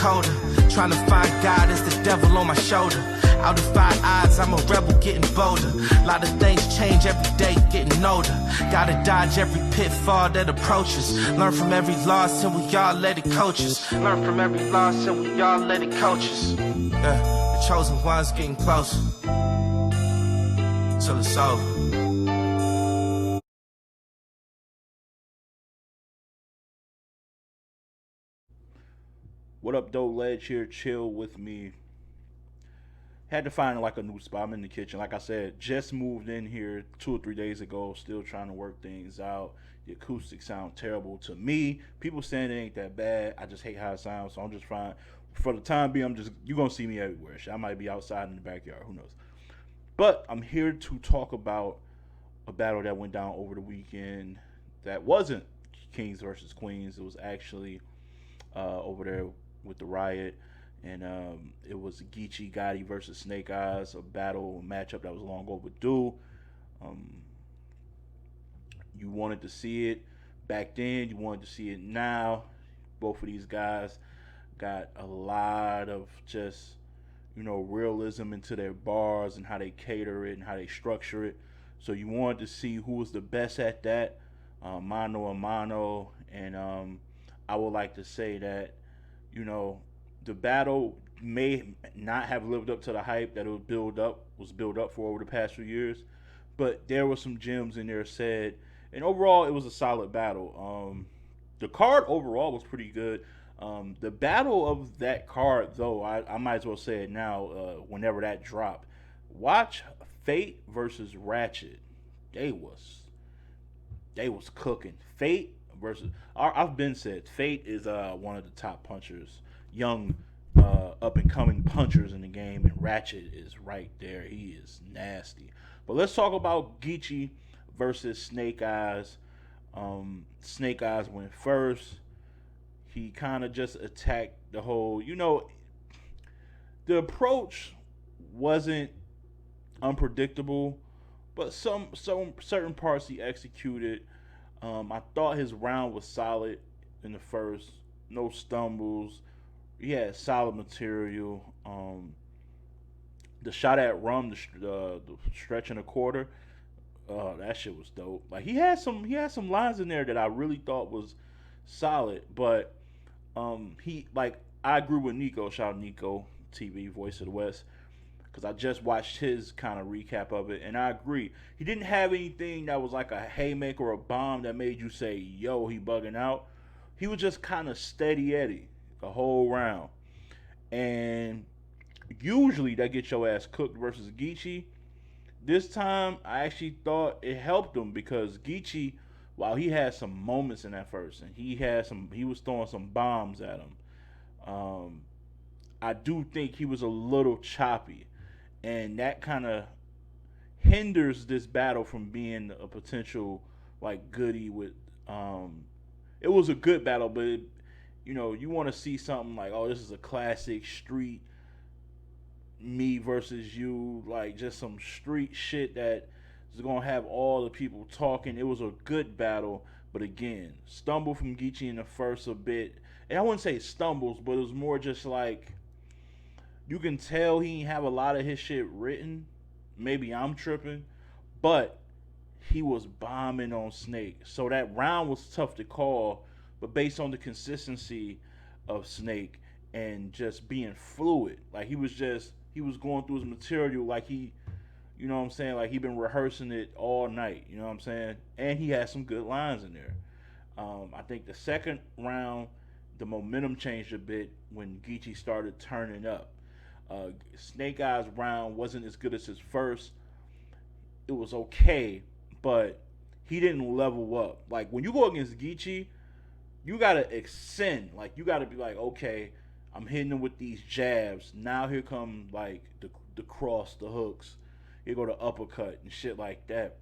colder. Trying to find God as the devil on my shoulder. I'll defy odds, I'm a rebel getting bolder. Lot of things change every day, getting older. Gotta dodge every pitfall that approaches. Learn from every loss and we all let it coach us. Learn from every loss and we all let it coach us. Yeah, the chosen one's getting closer. Till it's over. What up, though? Ledge here, chill with me. Had to find like a new spot. I'm in the kitchen. Like I said, just moved in here 2 or 3 days ago. Still trying to work things out. The acoustics sound terrible to me. People saying it ain't that bad. I just hate how it sounds, so I'm just fine. For the time being, you're gonna see me everywhere. I might be outside in the backyard. Who knows? But I'm here to talk about a battle that went down over the weekend. That wasn't Kings versus Queens. It was actually over there with the Riot, and it was Geechi Gotti versus Snake Eyez, a matchup that was long overdue. You wanted to see it back then, you wanted to see it now. Both of these guys got a lot of just, realism into their bars and how they cater it and how they structure it. So you wanted to see who was the best at that, mano a mano, and I would like to say that, the battle may not have lived up to the hype that it was built up for over the past few years, but there were some gems in there said, and overall it was a solid battle. The card overall was pretty good. The battle of that card, though, I might as well say it now. Whenever that dropped, watch Fate versus Ratchet. They was cooking. Fate versus I've been said Fate is one of the top punchers, young up and coming punchers in the game, and Ratchet is right there. He is nasty. But let's talk about Geechi versus Snake Eyez. Snake Eyez went first. He kind of just attacked the whole. The approach wasn't unpredictable, but some certain parts he executed. I thought his round was solid in the first. No stumbles. He had solid material. The shot at Rum, the stretch and a quarter, that shit was dope. Like he had some lines in there that I really thought was solid. But I agree with Nico. Shout out Nico TV, Voice of the West, because I just watched his kind of recap of it, and I agree. He didn't have anything that was like a haymaker or a bomb that made you say, yo, he bugging out. He was just kind of steady Eddie the whole round. And usually that gets your ass cooked versus Geechi. This time, I actually thought it helped him because Geechi, while he had some moments in that first, and he was throwing some bombs at him. I do think he was a little choppy, and that kind of hinders this battle from being a potential like goodie with. It was a good battle, but you want to see something like, oh, this is a classic street me versus you, like just some street shit that is gonna have all the people talking. It was a good battle, but again, stumble from Geechi in the first a bit, and I wouldn't say stumbles, but it was more just like you can tell he didn't have a lot of his shit written. Maybe I'm tripping, but he was bombing on Snake, so that round was tough to call. But based on the consistency of Snake and just being fluid, like he was going through his material like he, what I'm saying, like he been rehearsing it all night, you know what I'm saying, and he had some good lines in there. I think the second round, the momentum changed a bit when Geechi started turning up. Snake Eyes round wasn't as good as his first. It was okay, but he didn't level up. Like when you go against Geechi, you gotta ascend. Like you gotta be like, okay, I'm hitting him with these jabs. Now here come like the cross, the hooks. Here go the uppercut and shit like that.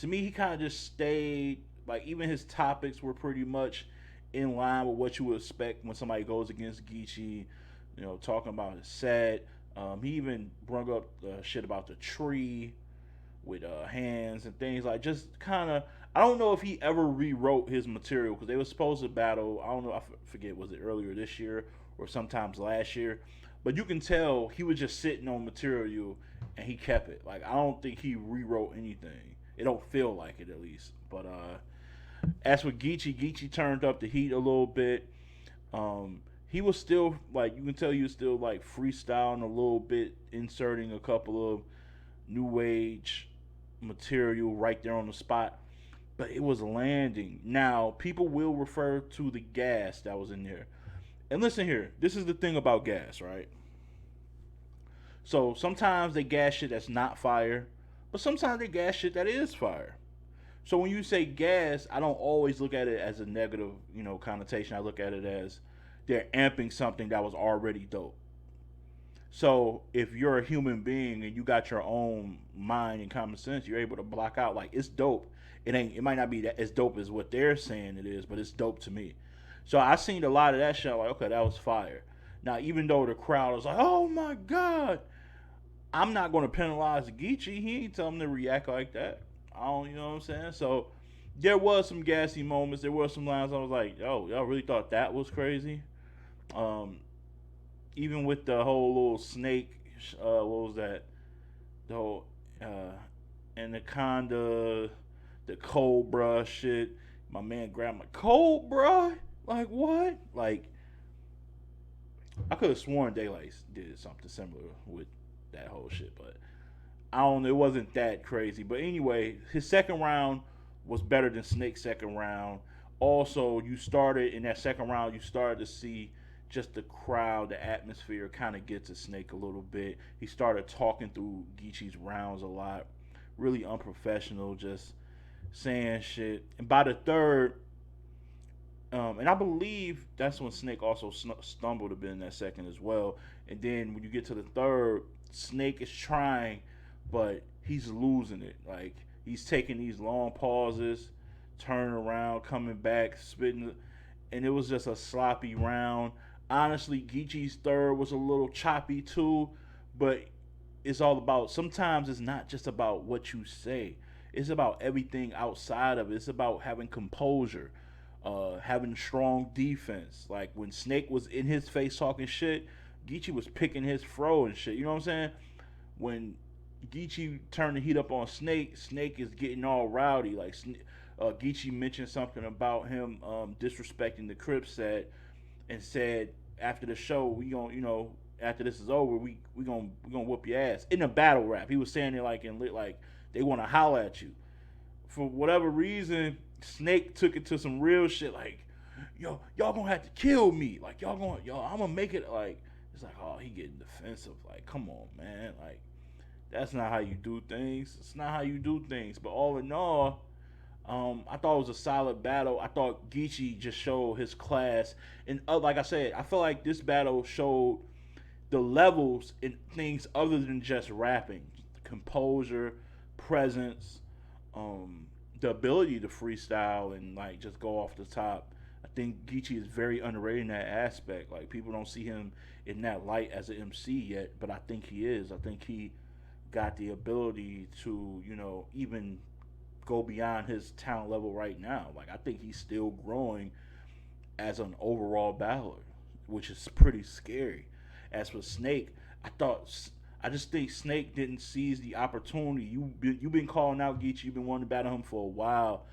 To me, he kind of just stayed. Like even his topics were pretty much in line with what you would expect when somebody goes against Geechi. Talking about his set. He even brought up shit about the tree with hands and things like just kind of. I don't know if he ever rewrote his material because they were supposed to battle. I don't know. I forget, was it earlier this year or sometimes last year. But you can tell he was just sitting on material and he kept it. Like I don't think he rewrote anything. It don't feel like it at least. But as for Geechi turned up the heat a little bit. He was still like you can tell he was still like freestyling a little bit, inserting a couple of new age material right there on the spot. But it was landing. Now, people will refer to the gas that was in there. And listen here, this is the thing about gas, right? So sometimes they gas shit that's not fire, but sometimes they gas shit that is fire. So when you say gas, I don't always look at it as a negative, connotation. I look at it as they're amping something that was already dope. So if you're a human being and you got your own mind and common sense, you're able to block out like it's dope. It might not be that as dope as what they're saying it is, but it's dope to me. So I seen a lot of that shit. Like, okay, that was fire. Now, even though the crowd was like, "Oh my god," I'm not going to penalize Geechi. He ain't tell him to react like that. I don't, you know what I'm saying? So there was some gassy moments. There were some lines I was like, "Yo, y'all really thought that was crazy?" Um, Even with the whole little snake, what was that? The whole anaconda, the cobra shit. My man grabbed my cobra. Like what? Like I could have sworn Daylight did something similar with that whole shit, but I don't know. It wasn't that crazy. But anyway, his second round was better than Snake's second round. Also, you started in that second round. You started to see just the crowd, the atmosphere kind of gets to Snake a little bit. He started talking through Geechi's rounds a lot. Really unprofessional, just saying shit. And by the third, and I believe that's when Snake also stumbled a bit in that second as well. And then when you get to the third, Snake is trying, but he's losing it. Like he's taking these long pauses, turning around, coming back, spitting, and it was just a sloppy round. Honestly, Geechi's third was a little choppy too, but it's all about. Sometimes it's not just about what you say; it's about everything outside of it. It's about having composure, having strong defense. Like when Snake was in his face talking shit, Geechi was picking his fro and shit. You know what I'm saying? When Geechi turned the heat up on Snake, Snake is getting all rowdy. Like Geechi mentioned something about him disrespecting the Crip set and said after the show we gonna after this is over we gonna whoop your ass in a battle rap. He was saying it like in lit like they want to holler at you for whatever reason. Snake took it to some real shit like y'all gonna have to kill me like y'all I'm gonna make it like it's like oh he getting defensive like come on man like that's not how you do things. It's not how you do things. But all in all, I thought it was a solid battle. I thought Geechi just showed his class, and like I said, I feel like this battle showed the levels in things other than just rapping, composure, presence, the ability to freestyle and like just go off the top. I think Geechi is very underrated in that aspect. Like people don't see him in that light as an MC yet, but I think he is. I think he got the ability to even go beyond his talent level right now. Like I think he's still growing as an overall battler, which is pretty scary. As for Snake, I just think Snake didn't seize the opportunity. You've been calling out Geechi. You've been wanting to battle him for a while.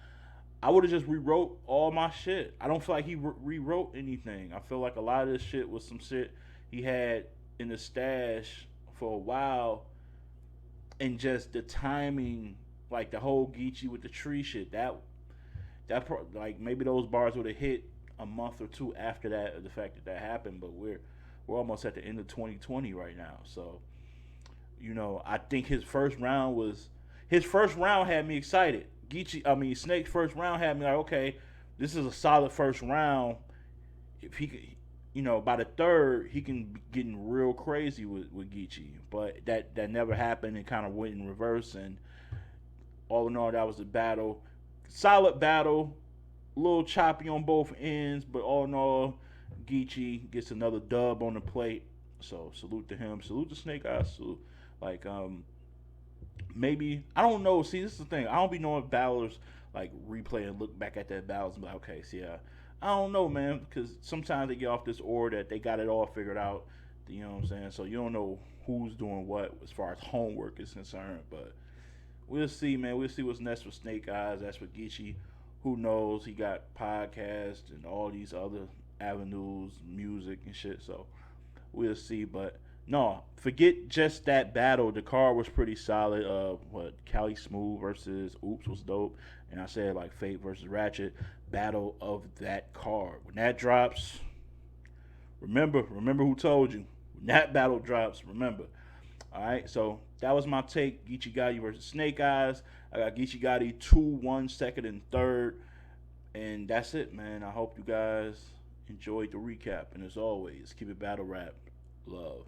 I would have just rewrote all my shit. I don't feel like he rewrote anything. I feel like a lot of this shit was some shit he had in the stash for a while, and just the timing, like the whole Geechi with the tree shit. Like maybe those bars would have hit a month or two after that, the fact that happened. But we're almost at the end of 2020 right now, so I think his first round had me excited. Snake's first round had me like, okay, this is a solid first round. If he could, by the third, he can be getting real crazy with Geechi. But that never happened and kind of went in reverse. And all in all, that was a battle. Solid battle. A little choppy on both ends. But all in all, Geechi gets another dub on the plate. So salute to him. Salute to Snake Eyes. Like, maybe, I don't know. See, this is the thing. I don't be knowing if battlers like replay and look back at that battles and be like, okay, see, I don't know, man, because sometimes they get off this order that they got it all figured out. You know what I'm saying? So you don't know who's doing what as far as homework is concerned, but we'll see, man. We'll see what's next with Snake Eyes. That's for Geechi. Who knows? He got podcasts and all these other avenues, music and shit. So we'll see. But no, forget just that battle. The card was pretty solid. Cali Smooth versus Oops was dope. And I said like Fate versus Ratchet. Battle of that card. When that drops, remember who told you. When that battle drops, remember. Alright, so that was my take. Geechi Gotti versus Snake Eyes. I got Geechi Gotti 2-1, second and third. And that's it, man. I hope you guys enjoyed the recap. And as always, keep it battle rap. Love.